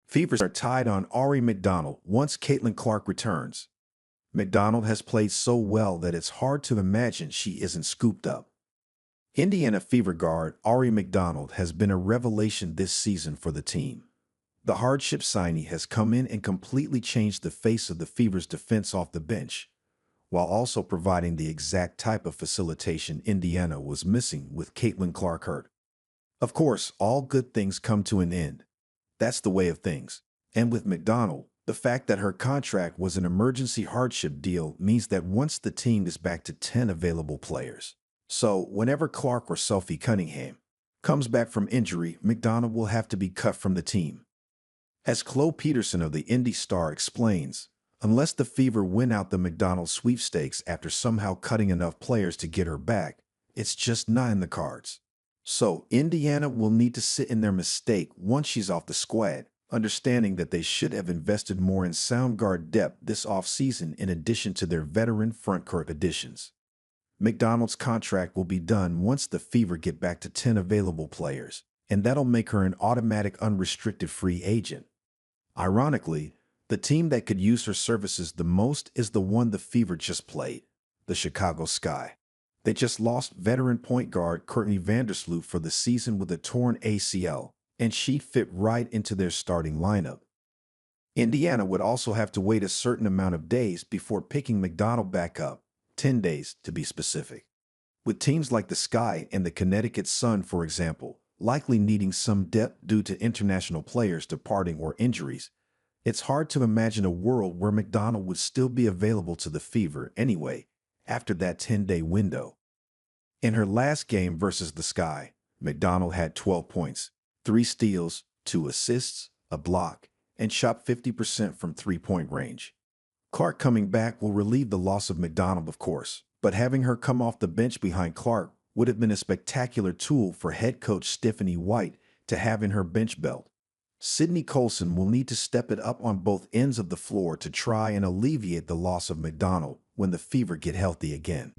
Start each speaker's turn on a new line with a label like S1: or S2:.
S1: Fevers are tied on Aari McDonald once Caitlin Clark returns. McDonald has played so well that it's hard to imagine she isn't scooped up. Indiana Fever guard Aari McDonald has been a revelation this season for the team. The hardship signee has come in and completely changed the face of the Fever's defense off the bench, while also providing the exact type of facilitation Indiana was missing with Caitlin Clark hurt. Of course, all good things come to an end. That's the way of things. And with McDonald, the fact that her contract was an emergency hardship deal means that once the team is back to 10 available players. So, whenever Clark or Sophie Cunningham comes back from injury, McDonald will have to be cut from the team. As Chloe Peterson of the Indy Star explains, unless the Fever win out the McDonald sweepstakes after somehow cutting enough players to get her back, it's just not in the cards. So, Indiana will need to sit in their mistake once she's off the squad, understanding that they should have invested more in sound guard depth this offseason in addition to their veteran frontcourt additions. McDonald's contract will be done once the Fever get back to 10 available players, and that'll make her an automatic unrestricted free agent. Ironically, the team that could use her services the most is the one the Fever just played, the Chicago Sky. They just lost veteran point guard Courtney Vandersloot for the season with a torn ACL, and she'd fit right into their starting lineup. Indiana would also have to wait a certain amount of days before picking McDonald back up, 10 days to be specific. With teams like the Sky and the Connecticut Sun, for example, likely needing some depth due to international players departing or injuries, it's hard to imagine a world where McDonald would still be available to the Fever anyway after that 10-day window. In her last game versus the Sky, McDonald had 12 points, 3 steals, 2 assists, a block, and shot 50% from three-point range. Clark coming back will relieve the loss of McDonald, of course, but having her come off the bench behind Clark would have been a spectacular tool for head coach Stephanie White to have in her bench belt. Sydney Colson will need to step it up on both ends of the floor to try and alleviate the loss of McDonald when the Fever get healthy again.